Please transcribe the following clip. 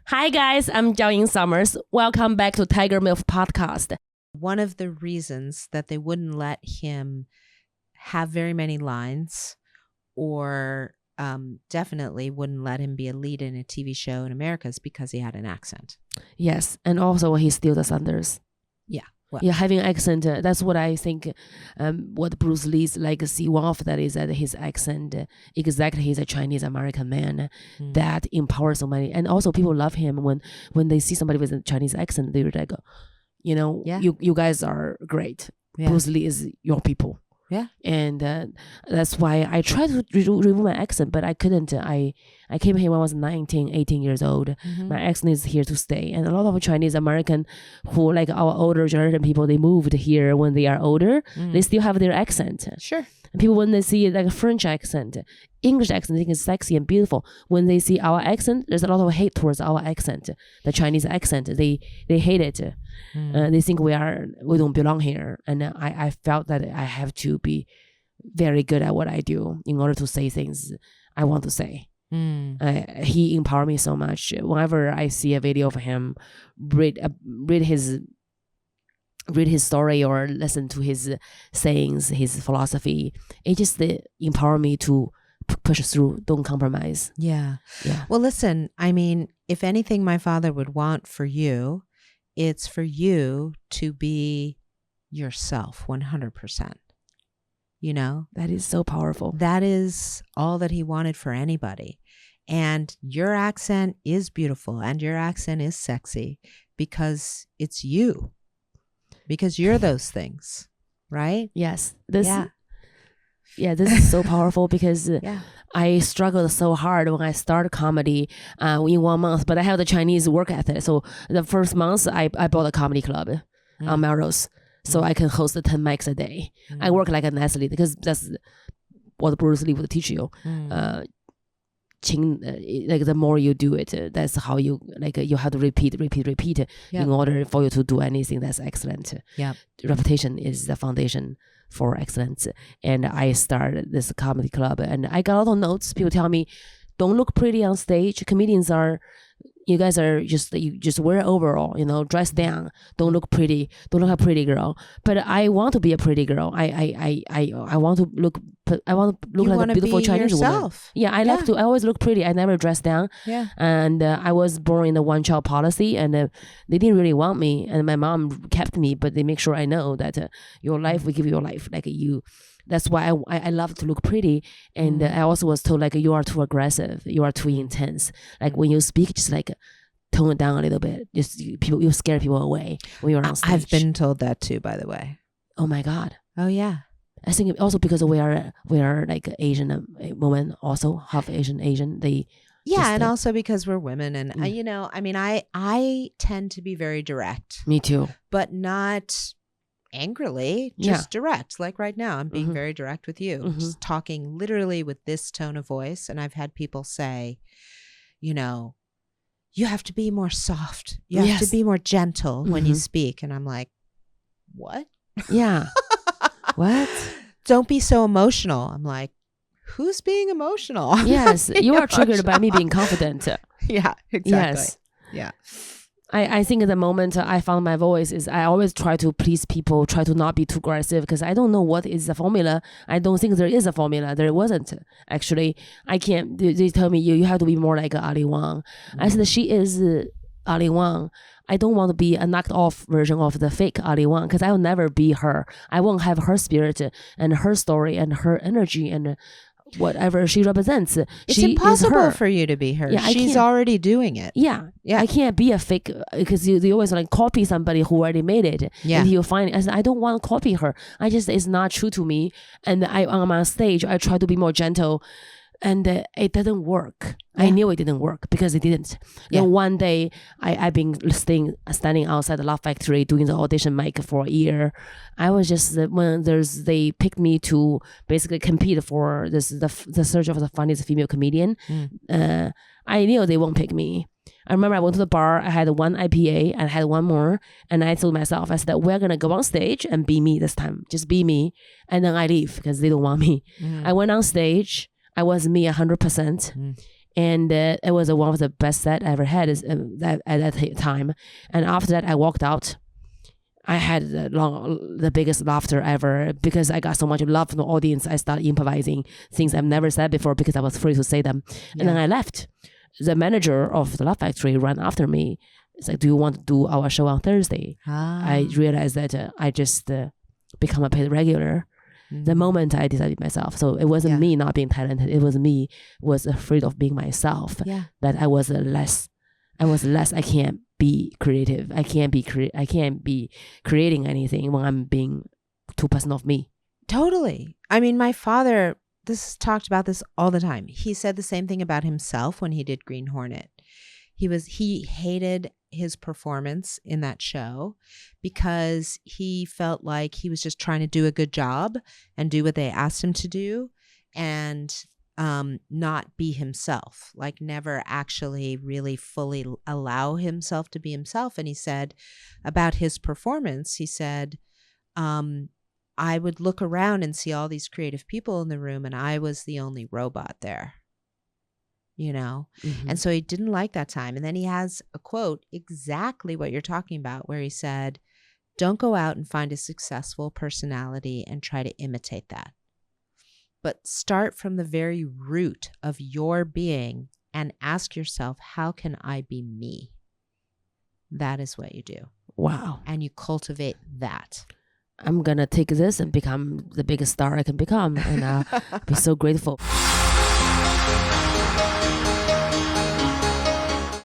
Hi guys, I'm Jiaoying Summers. Welcome back to Tiger MILF Podcast. One of the reasons that they wouldn't let him have very many lines or definitely wouldn't let him be a lead in a TV show in America is because he had an accent. Yes, and also he still the Thunders. Yeah. Well, Yeah, having accent, that's what I think, what Bruce Lee's legacy, one of that is that his accent, exactly, he's a Chinese American man that empowers so many. And also people love him when they see somebody with a Chinese accent, they're like, you guys are great. Yeah. Bruce Lee is your people. Yeah. And that's why I tried to remove my accent, but I couldn't. I came here when I was 19, 18 years old. My accent is here to stay. And a lot of Chinese American who, like our older generation people, they moved here when they are older. They still have their accent. Sure. And people, when they see like a French accent, English accent, they think it's sexy and beautiful. When they see our accent, there's a lot of hate towards our accent, the Chinese accent. They hate it. They think we don't belong here. And I felt that I have to be very good at what I do in order to say things I want to say. He empowered me so much. Whenever I see a video of him, read his story or listen to his sayings, his philosophy, it just empowered me to push through, don't compromise. Yeah. Well, listen, I mean, if anything my father would want for you, it's for you to be yourself 100%. You know? That is so powerful. That is all that he wanted for anybody. And your accent is beautiful and your accent is sexy because it's you. Because you're those things, right? Yes. This is so powerful because I struggled so hard when I started comedy in 1 month, but I have the Chinese work ethic. So the first month I bought a comedy club on Melrose so I can host 10 mics a day. I work like an athlete because that's what Bruce Lee would teach you. Like the more you do it, that's how you you have to repeat in order for you to do anything that's excellent. Repetition is the foundation for excellence. And I started this comedy club and I got a lot of notes. People tell me, don't look pretty on stage. Comedians you guys are you just wear overall, dress down. Don't look pretty. Don't look like a pretty girl. But I want to be a pretty girl. I want to look like a beautiful Chinese woman. Yeah, I always look pretty. I never dress down. Yeah. And I was born in the one-child policy, and they didn't really want me. And my mom kept me, but they make sure I know that your life, we give you your life. Like you. That's why I love to look pretty. And I also was told you are too aggressive. You are too intense. Like when you speak, just tone it down a little bit. Just you scare people away when you're on stage. I've been told that too, by the way. Oh my God. Oh yeah. I think also because we are like Asian women, also half Asian. They and also because we're women, and I mean, I tend to be very direct. Me too. But not angrily, just direct. Like right now, I'm being very direct with you, just talking literally with this tone of voice. And I've had people say, you have to be more soft. You have to be more gentle when you speak. And I'm like, what? Yeah. What? Don't be so emotional. I'm like, who's being emotional? Yes. You are triggered by me being confident. Yeah, exactly. Yes. Yeah. I think at the moment I found my voice is I always try to please people, try to not be too aggressive because I don't know what is the formula. I don't think there is a formula. There wasn't. Actually, I can't. They tell me you have to be more like Ali Wang. I said she is Ali Wang. I don't want to be a knocked off version of the fake Ali Wang because I will never be her. I won't have her spirit and her story and her energy and whatever she represents. It's impossible for you to be her. Yeah, she's already doing it. Yeah. I can't be a fake because you always copy somebody who already made it. Yeah. And you find I said I don't want to copy her. It's not true to me. And on stage I try to be more gentle. And it doesn't work. I knew it didn't work because it didn't. Then one day, I've been standing outside the Laugh Factory doing the audition mic for a year. I was just they picked me to basically compete for the search of the funniest female comedian. I knew they won't pick me. I remember I went to the bar. I had one IPA and I had one more, and I told myself, I said, we're gonna go on stage and be me this time. Just be me, and then I leave because they don't want me. I went on stage. I was me 100%. And it was one of the best set I ever had at that time. And after that, I walked out. I had the biggest laughter ever because I got so much love from the audience. I started improvising things I've never said before because I was afraid to say them. And then I left. The manager of the Laugh Factory ran after me. It's like, do you want to do our show on Thursday? I realized that I just become a paid regular the moment I decided myself. So it wasn't me not being talented. It was me was afraid of being myself. That I was less. I can't be creative. I can't be creating anything when I'm being too personal of me. Totally. I mean, my father talked about this all the time. He said the same thing about himself when he did Green Hornet. He hated his performance in that show because he felt like he was just trying to do a good job and do what they asked him to do and not be himself, like never actually really fully allow himself to be himself. And he said about his performance, he said, I would look around and see all these creative people in the room and I was the only robot there. And so he didn't like that time. And then he has a quote, exactly what you're talking about, where he said, don't go out and find a successful personality and try to imitate that. But start from the very root of your being and ask yourself, how can I be me? That is what you do. Wow. And you cultivate that. I'm going to take this and become the biggest star I can become. And I'll be so grateful.